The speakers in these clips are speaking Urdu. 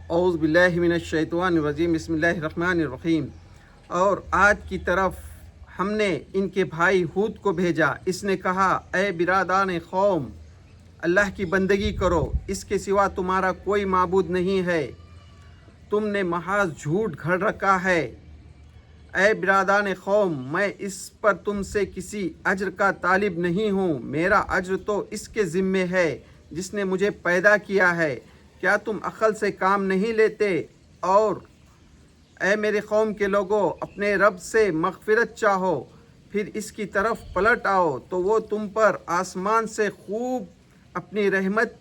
اعوذ باللہ من الشیطان الرجیم بسم اللہ الرحمن الرحیم۔ اور آج کی طرف ہم نے ان کے بھائی ہود کو بھیجا۔ اس نے کہا اے برادران قوم، اللہ کی بندگی کرو، اس کے سوا تمہارا کوئی معبود نہیں ہے، تم نے محض جھوٹ گھڑ رکھا ہے۔ اے برادران قوم، میں اس پر تم سے کسی اجر کا طالب نہیں ہوں، میرا اجر تو اس کے ذمے ہے جس نے مجھے پیدا کیا ہے۔ کیا تم عقل سے کام نہیں لیتے؟ اور اے میرے قوم کے لوگوں، اپنے رب سے مغفرت چاہو، پھر اس کی طرف پلٹ آؤ تو وہ تم پر آسمان سے خوب اپنی رحمت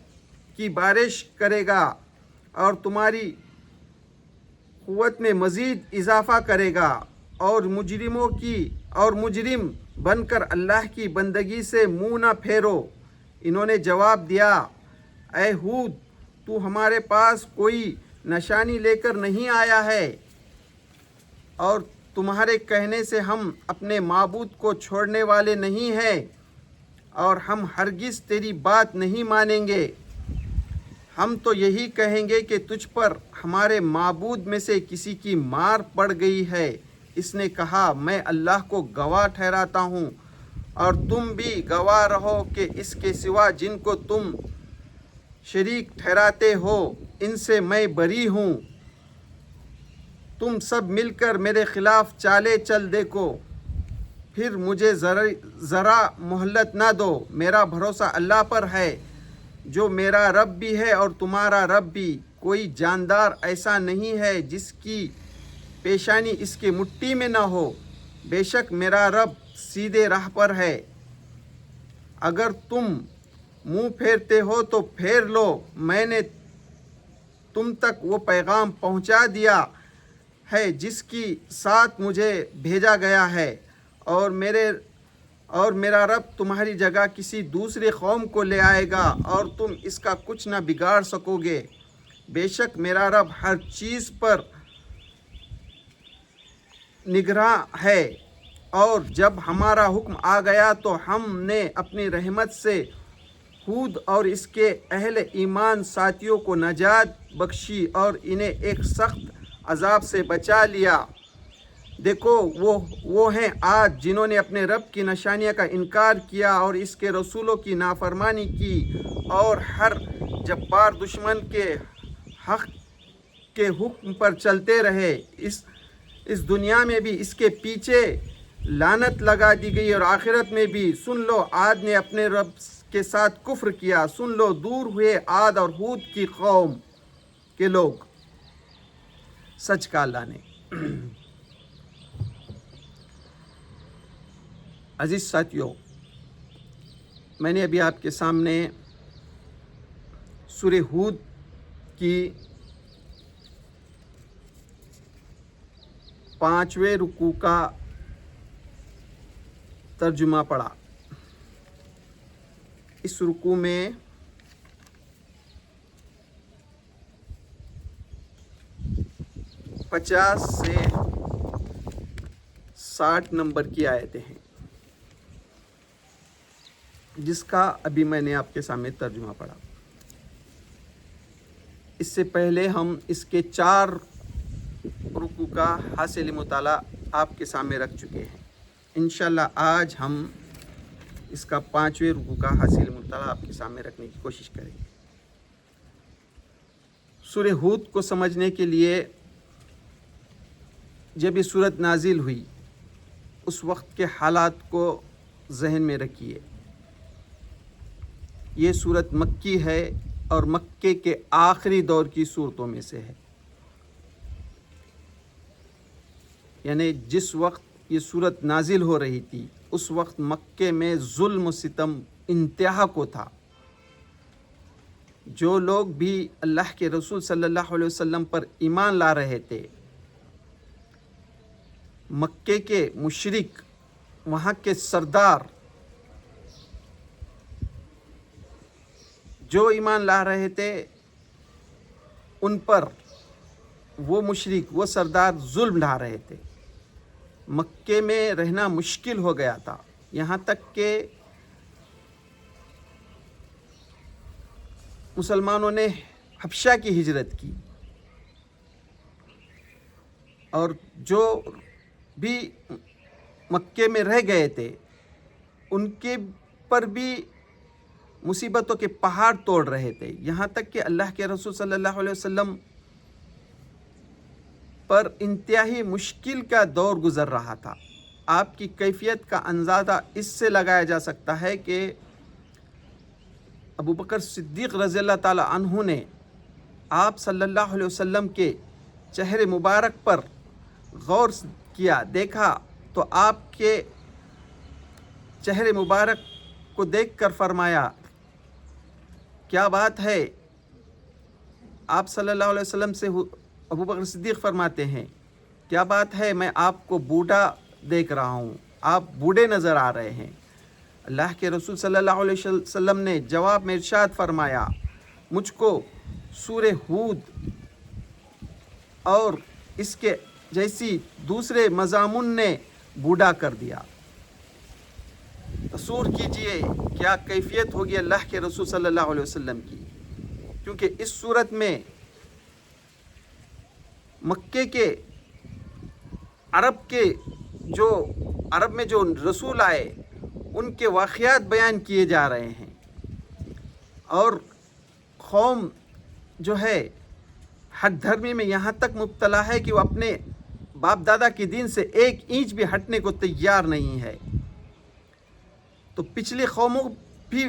کی بارش کرے گا اور تمہاری قوت میں مزید اضافہ کرے گا، اور مجرم بن کر اللہ کی بندگی سے منہ نہ پھیرو۔ انہوں نے جواب دیا، اے ہود، تو ہمارے پاس کوئی نشانی لے کر نہیں آیا ہے، اور تمہارے کہنے سے ہم اپنے معبود کو چھوڑنے والے نہیں ہیں، اور ہم ہرگز تیری بات نہیں مانیں گے۔ ہم تو یہی کہیں گے کہ تجھ پر ہمارے معبود میں سے کسی کی مار پڑ گئی ہے۔ اس نے کہا، میں اللہ کو گواہ ٹھہراتا ہوں، اور تم بھی گواہ رہو کہ اس کے سوا جن کو تم شریک ٹھہراتے ہو ان سے میں بری ہوں۔ تم سب مل کر میرے خلاف چالیں چل دیکھو، پھر مجھے ذرا مہلت نہ دو۔ میرا بھروسہ اللہ پر ہے جو میرا رب بھی ہے اور تمہارا رب بھی۔ کوئی جاندار ایسا نہیں ہے جس کی پیشانی اس کے مٹھی میں نہ ہو۔ بے شک میرا رب سیدھے راہ پر ہے۔ اگر تم منہ پھیرتے ہو تو پھیر لو، میں نے تم تک وہ پیغام پہنچا دیا ہے جس کی ساتھ مجھے بھیجا گیا ہے، اور میرا رب تمہاری جگہ کسی دوسری قوم کو لے آئے گا اور تم اس کا کچھ نہ بگاڑ سکو گے۔ بے شک میرا رب ہر چیز پر نگراں ہے۔ اور جب ہمارا حکم آ گیا تو ہم نے اپنی رحمت سے ہود اور اس کے اہل ایمان ساتھیوں کو نجات بخشی اور انہیں ایک سخت عذاب سے بچا لیا۔ دیکھو وہ ہیں عاد جنہوں نے اپنے رب کی نشانیوں کا انکار کیا اور اس کے رسولوں کی نافرمانی کی، اور ہر جبار دشمن کے حق کے حکم پر چلتے رہے۔ اس دنیا میں بھی اس کے پیچھے لعنت لگا دی گئی اور آخرت میں بھی۔ سن لو، عاد نے اپنے رب کے ساتھ کفر کیا، سن لو، دور ہوئے عاد اور ہود کی قوم کے لوگ۔ سچ کا اللہ نے۔ عزیز ساتھیوں، میں نے ابھی آپ کے سامنے سورہ ہود کی 5ویں رکوع کا ترجمہ پڑھا۔ اس رکوع میں پچاس سے 60 نمبر کی آیتیں ہیں، جس کا ابھی میں نے آپ کے سامنے ترجمہ پڑھا۔ اس سے پہلے ہم اس کے 4 رکوع کا حاصل مطالعہ آپ کے سامنے رکھ چکے ہیں۔ انشاءاللہ آج ہم اس کا 5ویں رکوع کا حاصل مطالعہ آپ کے سامنے رکھنے کی کوشش کریں گے۔ سورہ ہود کو سمجھنے کے لیے جب یہ سورت نازل ہوئی اس وقت کے حالات کو ذہن میں رکھیے۔ یہ سورت مکی ہے اور مکے کے آخری دور کی سورتوں میں سے ہے، یعنی جس وقت یہ سورت نازل ہو رہی تھی اس وقت مکے میں ظلم و ستم انتہا کو تھا۔ جو لوگ بھی اللہ کے رسول صلی اللہ علیہ وسلم پر ایمان لا رہے تھے، مکے کے مشرک، وہاں کے سردار جو ایمان لا رہے تھے ان پر وہ مشرک، وہ سردار ظلم ڈھا رہے تھے۔ مکے میں رہنا مشکل ہو گیا تھا، یہاں تک کہ مسلمانوں نے حبشہ کی ہجرت کی، اور جو بھی مکے میں رہ گئے تھے ان کے پر بھی مصیبتوں کے پہاڑ توڑ رہے تھے، یہاں تک کہ اللہ کے رسول صلی اللہ علیہ وسلم پر انتہائی مشکل کا دور گزر رہا تھا۔ آپ کی کیفیت کا اندازہ اس سے لگایا جا سکتا ہے کہ ابو بکر صدیق رضی اللہ تعالیٰ عنہ نے آپ صلی اللہ علیہ وسلم کے چہرے مبارک پر غور کیا، دیکھا تو آپ کے چہرے مبارک کو دیکھ کر فرمایا کیا بات ہے۔ آپ صلی اللہ علیہ وسلم سے ابو بکر صدیق فرماتے ہیں کیا بات ہے، میں آپ کو بوڑھا دیکھ رہا ہوں، آپ بوڑھے نظر آ رہے ہیں۔ اللہ کے رسول صلی اللہ علیہ وسلم نے جواب میں ارشاد فرمایا مجھ کو سورہ ہود اور اس کے جیسی دوسرے مضامون نے بوڑھا کر دیا۔ تصور کیجئے کیا کیفیت ہوگی اللہ کے رسول صلی اللہ علیہ وسلم کی، کیونکہ اس صورت میں مکے کے عرب میں جو رسول آئے ان کے واقعات بیان کیے جا رہے ہیں، اور قوم جو ہے حق دھرمی میں یہاں تک مبتلا ہے کہ وہ اپنے باپ دادا کے دین سے ایک انچ بھی ہٹنے کو تیار نہیں ہے۔ تو پچھلی قوموں بھی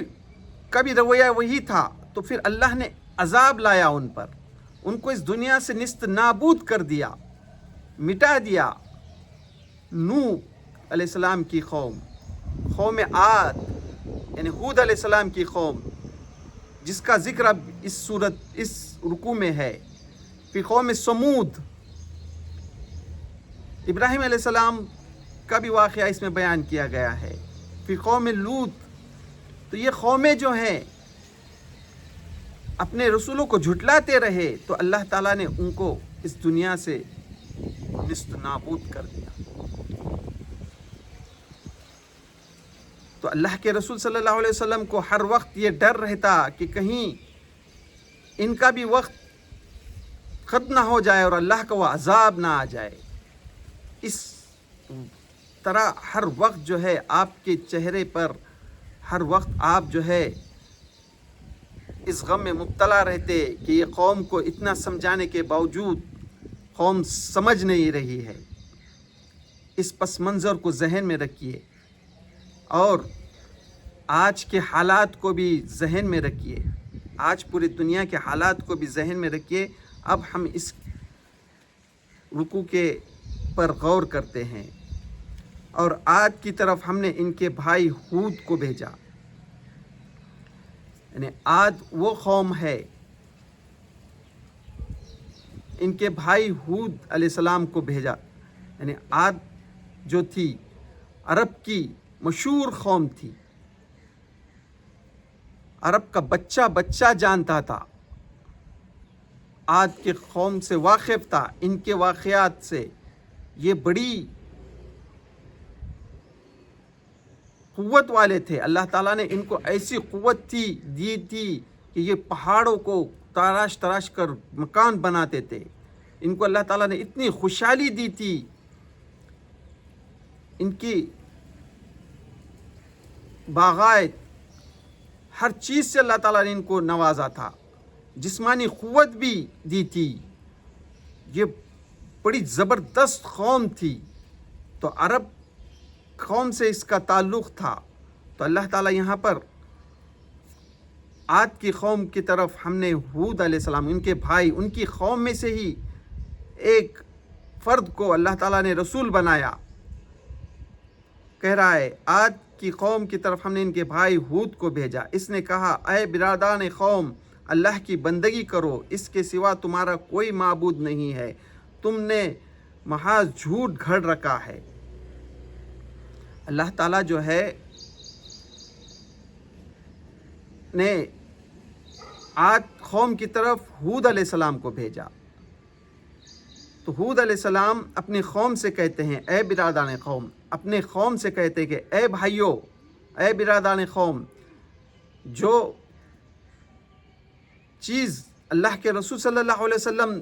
کا بھی رویہ وہی تھا، تو پھر اللہ نے عذاب لایا ان پر، ان کو اس دنیا سے نیست نابود کر دیا، مٹا دیا۔ نوح علیہ السلام کی قوم عاد یعنی ہود علیہ السلام کی قوم، جس کا ذکر اب اس رکوع میں ہے، پھر قوم سمود، ابراہیم علیہ السلام کا بھی واقعہ اس میں بیان کیا گیا ہے، پھر قوم لوط۔ تو یہ قومیں جو ہیں اپنے رسولوں کو جھٹلاتے رہے تو اللہ تعالیٰ نے ان کو اس دنیا سے نیست نابود کر دیا۔ تو اللہ کے رسول صلی اللہ علیہ وسلم کو ہر وقت یہ ڈر رہتا کہ کہیں ان کا بھی وقت ختم نہ ہو جائے اور اللہ کا وہ عذاب نہ آ جائے۔ اس طرح ہر وقت جو ہے آپ کے چہرے پر ہر وقت آپ جو ہے اس غم میں مبتلا رہتے کہ یہ قوم کو اتنا سمجھانے کے باوجود قوم سمجھ نہیں رہی ہے۔ اس پس منظر کو ذہن میں رکھیے اور آج کے حالات کو بھی ذہن میں رکھیے، آج پوری دنیا کے حالات کو بھی ذہن میں رکھیے۔ اب ہم اس رکوع کے پر غور کرتے ہیں، اور عاد کی طرف ہم نے ان کے بھائی ہود کو بھیجا، یعنی عاد وہ قوم ہے، ان کے بھائی ہود علیہ السلام کو بھیجا، یعنی عاد جو تھی عرب کی مشہور قوم تھی، عرب کا بچہ جانتا تھا، عاد کے قوم سے واقف تھا، ان کے واقعات سے۔ یہ بڑی قوت والے تھے، اللہ تعالیٰ نے ان کو ایسی قوت دی تھی کہ یہ پہاڑوں کو تراش کر مکان بناتے تھے۔ ان کو اللہ تعالیٰ نے اتنی خوشحالی دی تھی، ان کی باغات ہر چیز سے اللہ تعالیٰ نے ان کو نوازا تھا، جسمانی قوت بھی دی تھی۔ یہ بڑی زبردست قوم تھی، تو عرب قوم سے اس کا تعلق تھا۔ تو اللہ تعالیٰ یہاں پر عاد کی قوم کی طرف ہم نے ہود علیہ السلام، ان کے بھائی، ان کی قوم میں سے ہی ایک فرد کو اللہ تعالیٰ نے رسول بنایا۔ کہہ رہا ہے عاد کی قوم کی طرف ہم نے ان کے بھائی ہود کو بھیجا، اس نے کہا اے برادران قوم، اللہ کی بندگی کرو، اس کے سوا تمہارا کوئی معبود نہیں ہے، تم نے محض جھوٹ گھڑ رکھا ہے۔ اللہ تعالیٰ جو ہے نے عاد قوم کی طرف ہود علیہ السلام کو بھیجا، تو ہود علیہ السلام اپنی قوم سے کہتے ہیں اے برادران قوم، اپنے قوم سے کہتے ہیں کہ اے بھائیو، اے برادران قوم، جو چیز اللہ کے رسول صلی اللہ علیہ وسلم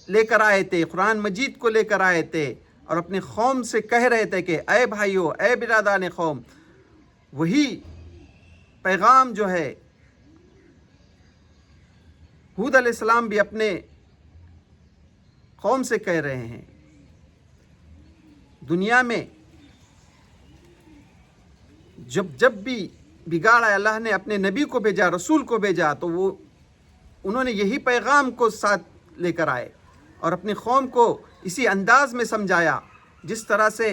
لے کر آئے تھے، قرآن مجید کو لے کر آئے تھے اور اپنی قوم سے کہہ رہے تھے کہ اے بھائیو، اے برادران قوم، وہی پیغام جو ہے ہود علیہ السلام بھی اپنے قوم سے کہہ رہے ہیں۔ دنیا میں جب بھی بگاڑا، اللہ نے اپنے نبی کو بھیجا، رسول کو بھیجا، تو انہوں نے یہی پیغام کو ساتھ لے کر آئے اور اپنی قوم کو اسی انداز میں سمجھایا جس طرح سے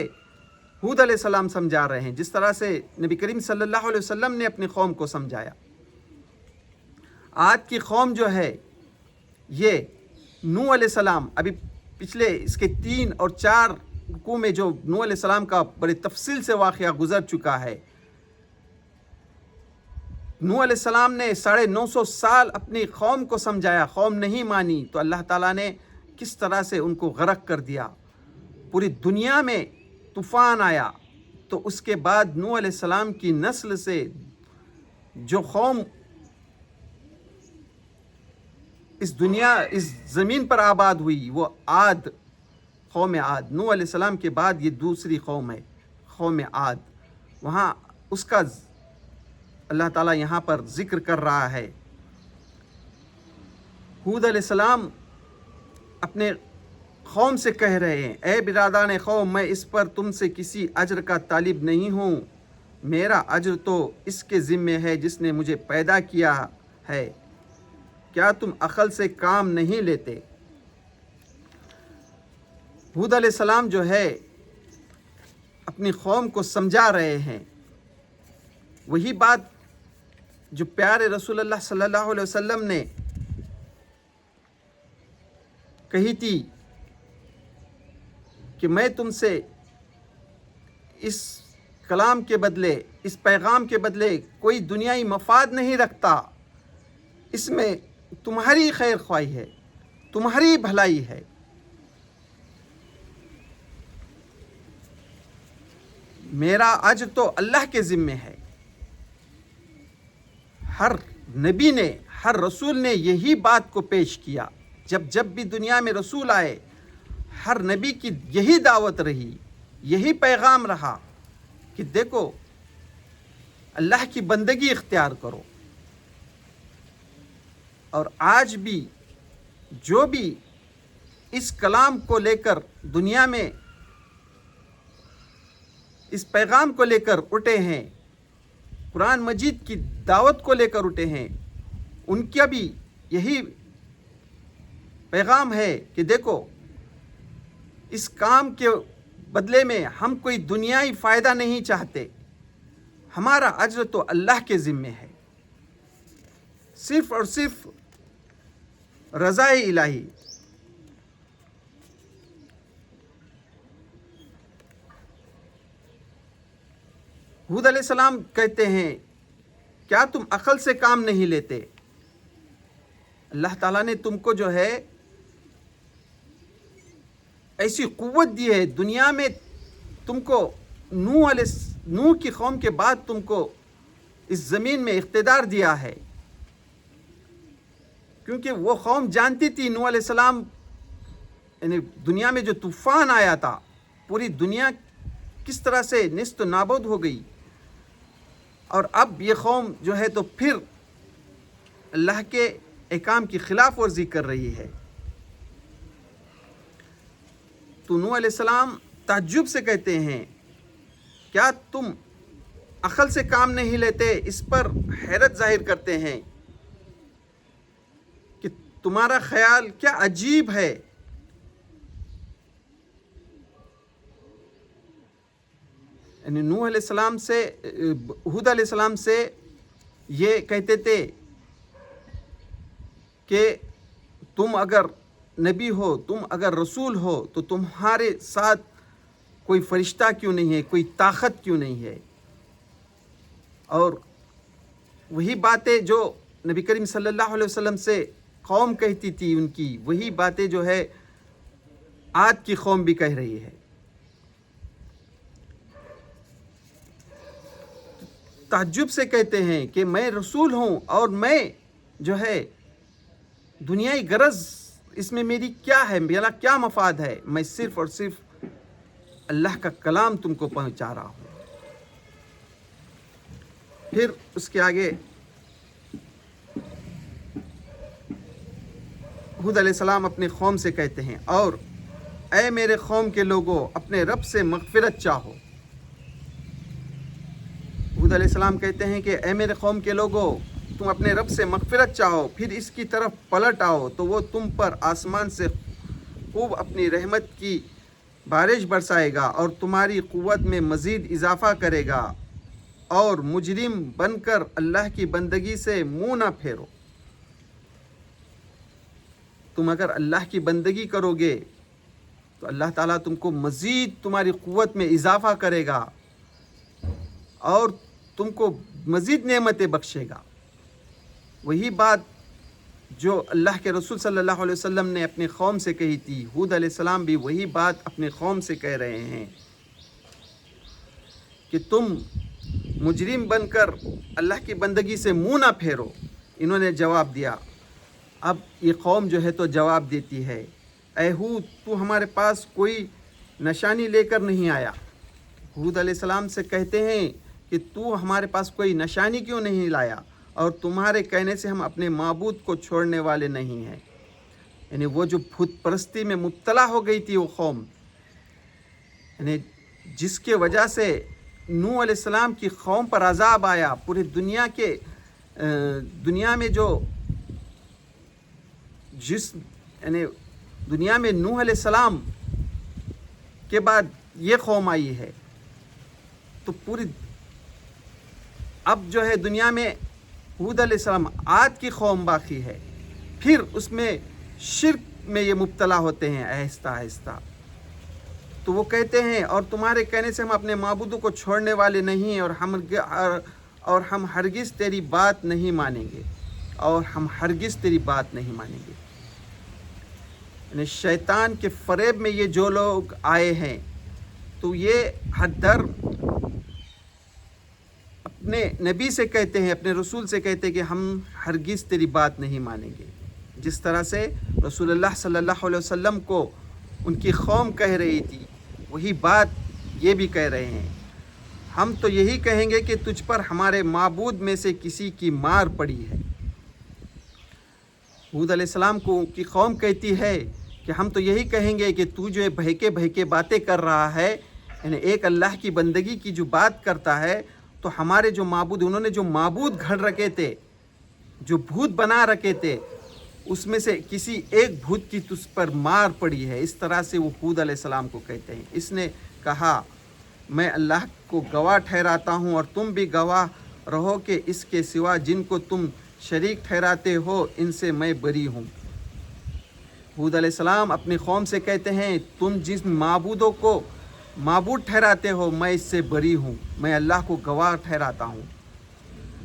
ہود علیہ السلام سمجھا رہے ہیں، جس طرح سے نبی کریم صلی اللہ علیہ وسلم نے اپنی قوم کو سمجھایا۔ آج کی قوم جو ہے یہ نوح علیہ السلام، ابھی پچھلے اس کے 3 اور 4 رکوع میں جو نوح علیہ السلام کا بڑی تفصیل سے واقعہ گزر چکا ہے۔ نوح علیہ السلام نے 950 سال اپنی قوم کو سمجھایا، قوم نہیں مانی تو اللہ تعالیٰ نے کس طرح سے ان کو غرق کر دیا، پوری دنیا میں طوفان آیا۔ تو اس کے بعد نوح علیہ السلام کی نسل سے جو قوم اس زمین پر آباد ہوئی وہ عاد، قوم عاد۔ نوح علیہ السلام کے بعد یہ دوسری قوم ہے، قوم عاد۔ وہاں اس کا اللہ تعالیٰ یہاں پر ذکر کر رہا ہے۔ ہود علیہ السلام اپنے قوم سے کہہ رہے ہیں، اے برادران قوم، میں اس پر تم سے کسی اجر کا طالب نہیں ہوں، میرا اجر تو اس کے ذمے ہے جس نے مجھے پیدا کیا ہے، کیا تم عقل سے کام نہیں لیتے؟ ہود علیہ السلام جو ہے اپنی قوم کو سمجھا رہے ہیں، وہی بات جو پیارے رسول اللہ صلی اللہ علیہ وسلم نے کہی تھی کہ میں تم سے اس کلام کے بدلے، اس پیغام کے بدلے کوئی دنیائی مفاد نہیں رکھتا، اس میں تمہاری خیر خواہی ہے، تمہاری بھلائی ہے۔ میرا اجر تو اللہ کے ذمے ہے۔ ہر نبی نے، ہر رسول نے یہی بات کو پیش کیا۔ جب بھی دنیا میں رسول آئے، ہر نبی کی یہی دعوت رہی، یہی پیغام رہا کہ دیکھو اللہ کی بندگی اختیار کرو۔ اور آج بھی جو بھی اس کلام کو لے کر دنیا میں اس پیغام کو لے کر اٹھے ہیں، قرآن مجید کی دعوت کو لے کر اٹھے ہیں، ان کا بھی یہی پیغام ہے کہ دیکھو اس کام کے بدلے میں ہم کوئی دنیائی فائدہ نہیں چاہتے، ہمارا اجر تو اللہ کے ذمے ہے، صرف اور صرف رضا الہی۔ ہود علیہ السلام کہتے ہیں، کیا تم عقل سے کام نہیں لیتے؟ اللہ تعالیٰ نے تم کو جو ہے ایسی قوت دی ہے، دنیا میں تم کو نوح کی قوم کے بعد تم کو اس زمین میں اقتدار دیا ہے، کیونکہ وہ قوم جانتی تھی نوح علیہ السلام، یعنی دنیا میں جو طوفان آیا تھا، پوری دنیا کس طرح سے نیست و نابود ہو گئی، اور اب یہ قوم جو ہے تو پھر اللہ کے احکام کی خلاف ورزی کر رہی ہے۔ تو نوح علیہ السلام تعجب سے کہتے ہیں، کیا تم عقل سے کام نہیں لیتے؟ اس پر حیرت ظاہر کرتے ہیں کہ تمہارا خیال کیا عجیب ہے۔ یعنی نوح علیہ السلام سے، ہود علیہ السلام سے یہ کہتے تھے کہ تم اگر نبی ہو، تم اگر رسول ہو، تو تمہارے ساتھ کوئی فرشتہ کیوں نہیں ہے، کوئی طاقت کیوں نہیں ہے؟ اور وہی باتیں جو نبی کریم صلی اللہ علیہ وسلم سے قوم کہتی تھی ان کی، وہی باتیں جو ہے آج کی قوم بھی کہہ رہی ہے۔ تعجب سے کہتے ہیں کہ میں رسول ہوں اور میں جو ہے دنیائی غرض اس میں میری کیا ہے، میرا کیا مفاد ہے؟ میں صرف اور صرف اللہ کا کلام تم کو پہنچا رہا ہوں۔ پھر اس کے آگے ہود علیہ السلام اپنے قوم سے کہتے ہیں، اور اے میرے قوم کے لوگوں، اپنے رب سے مغفرت چاہو۔ ہود علیہ السلام کہتے ہیں کہ اے میرے قوم کے لوگوں، تم اپنے رب سے مغفرت چاہو، پھر اس کی طرف پلٹ آؤ تو وہ تم پر آسمان سے خوب اپنی رحمت کی بارش برسائے گا اور تمہاری قوت میں مزید اضافہ کرے گا، اور مجرم بن کر اللہ کی بندگی سے منہ نہ پھیرو۔ تم اگر اللہ کی بندگی کرو گے تو اللہ تعالیٰ تم کو مزید تمہاری قوت میں اضافہ کرے گا اور تم کو مزید نعمتیں بخشے گا۔ وہی بات جو اللہ کے رسول صلی اللہ علیہ وسلم نے اپنے قوم سے کہی تھی، ہود علیہ السلام بھی وہی بات اپنے قوم سے کہہ رہے ہیں کہ تم مجرم بن کر اللہ کی بندگی سے منہ نہ پھیرو۔ انہوں نے جواب دیا۔ اب یہ قوم جو ہے تو جواب دیتی ہے، اے ہود، تو ہمارے پاس کوئی نشانی لے کر نہیں آیا۔ ہود علیہ السلام سے کہتے ہیں کہ تو ہمارے پاس کوئی نشانی کیوں نہیں لایا، اور تمہارے کہنے سے ہم اپنے معبود کو چھوڑنے والے نہیں ہیں۔ یعنی وہ جو بت پرستی میں مبتلا ہو گئی تھی وہ قوم، یعنی جس کے وجہ سے نوح علیہ السلام کی قوم پر عذاب آیا، پوری دنیا میں جو یعنی دنیا میں نوح علیہ السلام کے بعد یہ قوم آئی ہے، تو پوری اب جو ہے دنیا میں ہود علیہ السلام عاد کی قوم باقی ہے، پھر اس میں شرک میں یہ مبتلا ہوتے ہیں آہستہ آہستہ۔ تو وہ کہتے ہیں، اور تمہارے کہنے سے ہم اپنے معبودوں کو چھوڑنے والے نہیں، اور ہم ہرگز تیری بات نہیں مانیں گے، اور ہم ہرگز تیری بات نہیں مانیں گے۔ یعنی شیطان کے فریب میں یہ جو لوگ آئے ہیں، تو یہ ہر در اپنے نبی سے کہتے ہیں، اپنے رسول سے کہتے ہیں کہ ہم ہرگز تیری بات نہیں مانیں گے۔ جس طرح سے رسول اللہ صلی اللہ علیہ وسلم کو ان کی قوم کہہ رہی تھی، وہی بات یہ بھی کہہ رہے ہیں۔ ہم تو یہی کہیں گے کہ تجھ پر ہمارے معبود میں سے کسی کی مار پڑی ہے۔ ہود علیہ السلام کو کی قوم کہتی ہے کہ ہم تو یہی کہیں گے کہ تو جو بہکے بہکے باتیں کر رہا ہے، یعنی ایک اللہ کی بندگی کی جو بات کرتا ہے، تو ہمارے جو معبود، انہوں نے جو معبود گھڑ رکھے تھے، جو بھوت بنا رکھے تھے، اس میں سے کسی ایک بھوت کی تجھ پر مار پڑی ہے۔ اس طرح سے وہ ہود علیہ السلام کو کہتے ہیں۔ اس نے کہا، میں اللہ کو گواہ ٹھہراتا ہوں اور تم بھی گواہ رہو کہ اس کے سوا جن کو تم شریک ٹھہراتے ہو، ان سے میں بری ہوں۔ ہود علیہ السلام اپنی قوم سے کہتے ہیں، تم جس معبودوں کو معبود ٹھہراتے ہو، میں اس سے بری ہوں، میں اللہ کو گواہ ٹھہراتا ہوں۔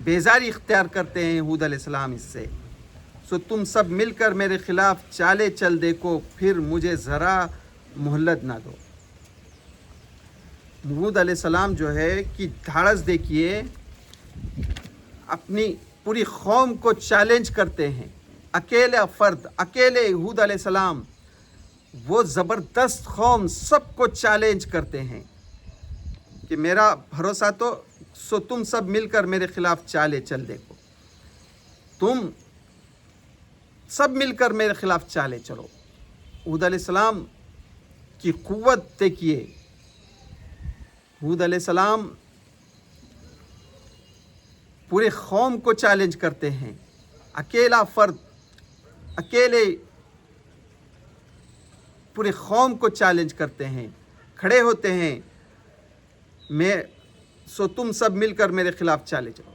بیزاری اختیار کرتے ہیں ہود علیہ السلام اس سے۔ سو تم سب مل کر میرے خلاف چالے چل دیکھو، پھر مجھے ذرا مہلت نہ دو۔ ہود علیہ السلام جو ہے کہ دھاڑس دیکھیے، اپنی پوری قوم کو چیلنج کرتے ہیں۔ اکیلا فرد، اکیلے ہود علیہ السلام، وہ زبردست قوم سب کو چیلنج کرتے ہیں کہ میرا بھروسہ تو سو تم سب مل کر میرے خلاف چالے چل دیکھو، تم سب مل کر میرے خلاف چالے چلو۔ ہود علیہ السلام کی قوت دیکھیے، ہود علیہ السلام پورے قوم کو چیلنج کرتے ہیں۔ اکیلا فرد، اکیلے پورے قوم کو چیلنج کرتے ہیں، کھڑے ہوتے ہیں، سو تم سب مل کر میرے خلاف چالے چلو،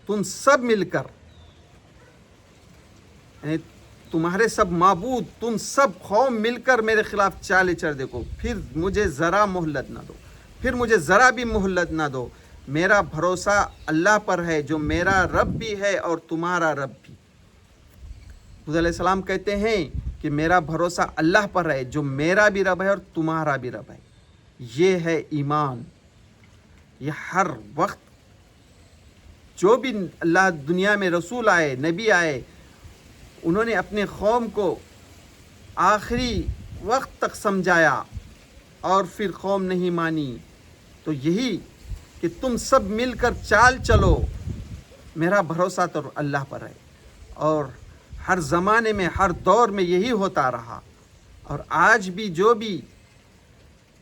تم سب مل کر، یعنی تمہارے سب معبود، تم سب قوم مل کر میرے خلاف چالے چل دیکھو، پھر مجھے ذرا مہلت نہ دو، پھر مجھے ذرا بھی مہلت نہ دو۔ میرا بھروسہ اللہ پر ہے جو میرا رب بھی ہے اور تمہارا رب بھی۔ ہود علیہ السلام کہتے ہیں کہ میرا بھروسہ اللہ پر ہے جو میرا بھی رب ہے اور تمہارا بھی رب ہے۔ یہ ہے ایمان۔ یہ ہر وقت جو بھی اللہ دنیا میں رسول آئے، نبی آئے، انہوں نے اپنے قوم کو آخری وقت تک سمجھایا اور پھر قوم نہیں مانی، تو یہی کہ تم سب مل کر چال چلو، میرا بھروسہ تو اللہ پر ہے۔ اور ہر زمانے میں، ہر دور میں یہی ہوتا رہا، اور آج بھی جو بھی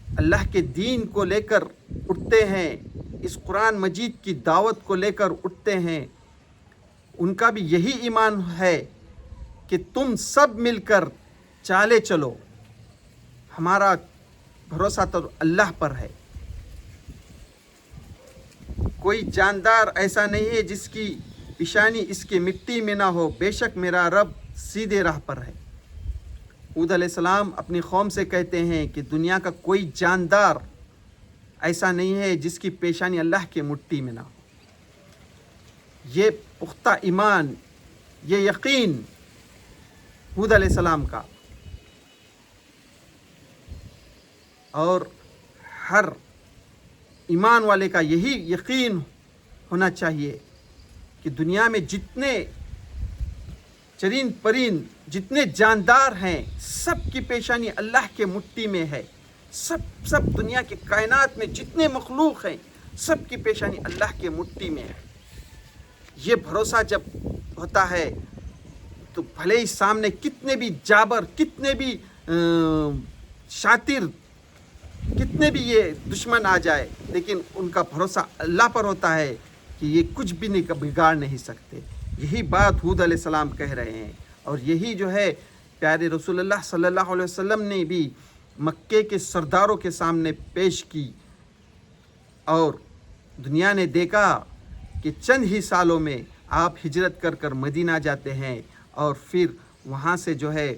اللہ کے دین کو لے کر اٹھتے ہیں، اس قرآن مجید کی دعوت کو لے کر اٹھتے ہیں، ان کا بھی یہی ایمان ہے کہ تم سب مل کر چالے چلو، ہمارا بھروسہ تو اللہ پر ہے۔ کوئی جاندار ایسا نہیں ہے جس کی پیشانی اس کے مٹی میں نہ ہو، بے شک میرا رب سیدھے راہ پر ہے۔ ہود علیہ السلام اپنی قوم سے کہتے ہیں کہ دنیا کا کوئی جاندار ایسا نہیں ہے جس کی پیشانی اللہ کے مٹھی میں نہ ہو۔ یہ پختہ ایمان، یہ یقین ہود علیہ السلام کا، اور ہر ایمان والے کا یہی یقین ہونا چاہیے کہ دنیا میں جتنے چرین پرین، جتنے جاندار ہیں، سب کی پیشانی اللہ کے مٹھی میں ہے۔ سب دنیا کے کائنات میں جتنے مخلوق ہیں، سب کی پیشانی اللہ کے مٹھی میں ہے۔ یہ بھروسہ جب ہوتا ہے تو بھلے ہی سامنے کتنے بھی جابر، کتنے بھی شاطر، کتنے بھی یہ دشمن آ جائے، لیکن ان کا بھروسہ اللہ پر ہوتا ہے کہ یہ کچھ بھی نہیں بگاڑ نہیں سکتے۔ یہی بات ہود علیہ السلام کہہ رہے ہیں، اور یہی جو ہے پیارے رسول اللہ صلی اللہ علیہ وسلم نے بھی مکے کے سرداروں کے سامنے پیش کی، اور دنیا نے دیکھا کہ چند ہی سالوں میں آپ ہجرت کر کر مدینہ جاتے ہیں، اور پھر وہاں سے جو ہے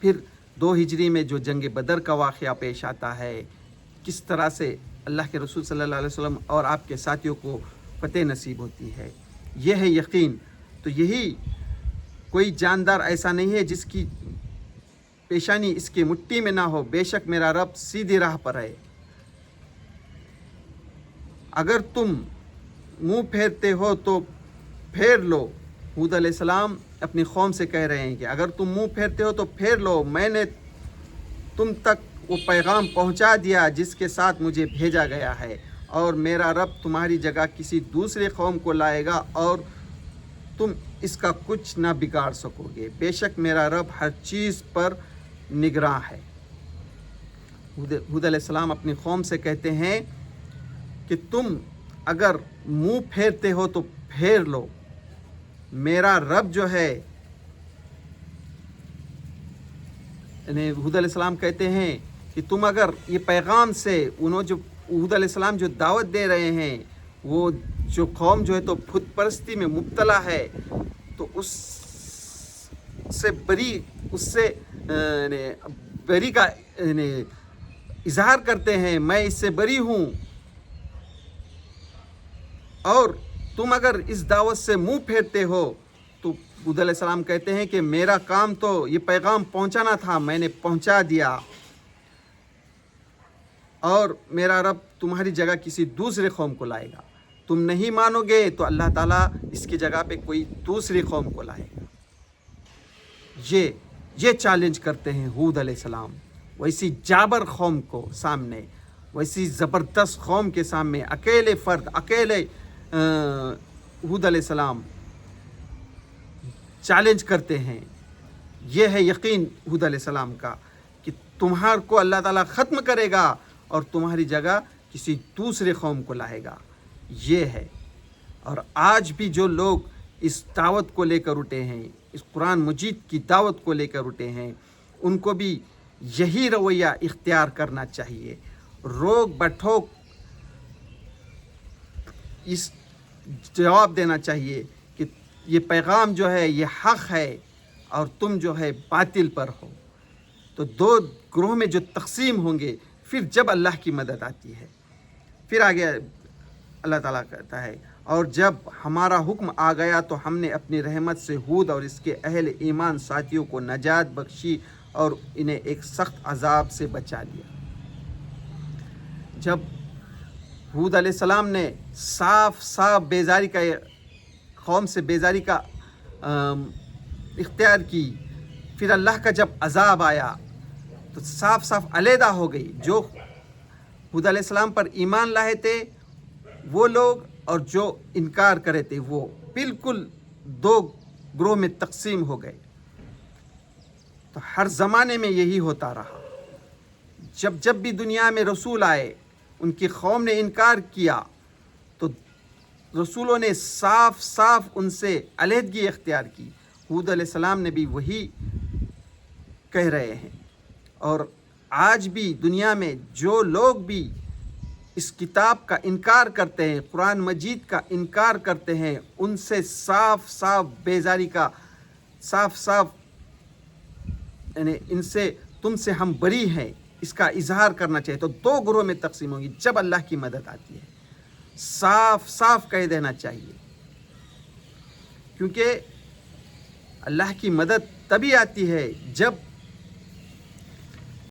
پھر 2 ہجری میں جو جنگ بدر کا واقعہ پیش آتا ہے، کس طرح سے اللہ کے رسول صلی اللہ علیہ وسلم اور آپ کے ساتھیوں کو فتح نصیب ہوتی ہے۔ یہ ہے یقین۔ تو یہی کوئی جاندار ایسا نہیں ہے جس کی پیشانی اس کے مٹھی میں نہ ہو، بے شک میرا رب سیدھی راہ پر ہے۔ اگر تم منہ پھیرتے ہو تو پھیر لو۔ ہود علیہ السلام اپنی قوم سے کہہ رہے ہیں کہ اگر تم منہ پھیرتے ہو تو پھیر لو، میں نے تم تک وہ پیغام پہنچا دیا جس کے ساتھ مجھے بھیجا گیا ہے، اور میرا رب تمہاری جگہ کسی دوسرے قوم کو لائے گا اور تم اس کا کچھ نہ بگاڑ سکو گے، بے شک میرا رب ہر چیز پر نگراں ہے۔ ہود علیہ السلام اپنی قوم سے کہتے ہیں کہ تم اگر منہ پھیرتے ہو تو پھیر لو، میرا رب جو ہے، ہود علیہ السلام کہتے ہیں کہ تم اگر یہ پیغام سے جو ہود علیہ السلام جو دعوت دے رہے ہیں، وہ جو قوم جو ہے تو خود پرستی میں مبتلا ہے، تو اس سے بری کا اظہار کرتے ہیں، میں اس سے بری ہوں، اور تم اگر اس دعوت سے منہ پھیرتے ہو تو ہود علیہ السلام کہتے ہیں کہ میرا کام تو یہ پیغام پہنچانا تھا، میں نے پہنچا دیا، اور میرا رب تمہاری جگہ کسی دوسرے قوم کو لائے گا۔ تم نہیں مانو گے تو اللہ تعالیٰ اس کی جگہ پہ کوئی دوسری قوم کو لائے گا۔ یہ چیلنج کرتے ہیں ہود علیہ السلام ویسی جابر قوم کو سامنے، ویسی زبردست قوم کے سامنے، اکیلے فرد، اکیلے ہود علیہ السلام چیلنج کرتے ہیں۔ یہ ہے یقین ہود علیہ السلام کا کہ تمہار کو اللہ تعالیٰ ختم کرے گا اور تمہاری جگہ کسی دوسرے قوم کو لائے گا۔ یہ ہے، اور آج بھی جو لوگ اس دعوت کو لے کر اٹھے ہیں، اس قرآن مجید کی دعوت کو لے کر اٹھے ہیں، ان کو بھی یہی رویہ اختیار کرنا چاہیے۔ روک بٹھوک اس جواب دینا چاہیے کہ یہ پیغام جو ہے یہ حق ہے اور تم جو ہے باطل پر ہو۔ تو 2 گروہ میں جو تقسیم ہوں گے، پھر جب اللہ کی مدد آتی ہے، پھر آگے اللہ تعالیٰ کہتا ہے، اور جب ہمارا حکم آ گیا تو ہم نے اپنی رحمت سے ہود اور اس کے اہل ایمان ساتھیوں کو نجات بخشی اور انہیں ایک سخت عذاب سے بچا لیا۔ جب ہود علیہ السلام نے صاف بیزاری کا، قوم سے بیزاری کا اختیار کی، پھر اللہ کا جب عذاب آیا تو صاف صاف علیحدہ ہو گئی. جو حود علیہ السلام پر ایمان لائے تھے وہ لوگ اور جو انکار کرے تھے وہ بالکل دو گروہ میں تقسیم ہو گئے. تو ہر زمانے میں یہی ہوتا رہا. جب بھی دنیا میں رسول آئے ان کی قوم نے انکار کیا تو رسولوں نے صاف صاف ان سے علیحدگی اختیار کی. حود علیہ السلام نے بھی وہی کہہ رہے ہیں. اور آج بھی دنیا میں جو لوگ بھی اس کتاب کا انکار کرتے ہیں، قرآن مجید کا انکار کرتے ہیں، ان سے صاف صاف بیزاری کا صاف یعنی ان سے تم سے ہم بری ہیں اس کا اظہار کرنا چاہیے. تو دو گروہ میں تقسیم ہوگی جب اللہ کی مدد آتی ہے. صاف صاف کہہ دینا چاہیے، کیونکہ اللہ کی مدد تبھی آتی ہے جب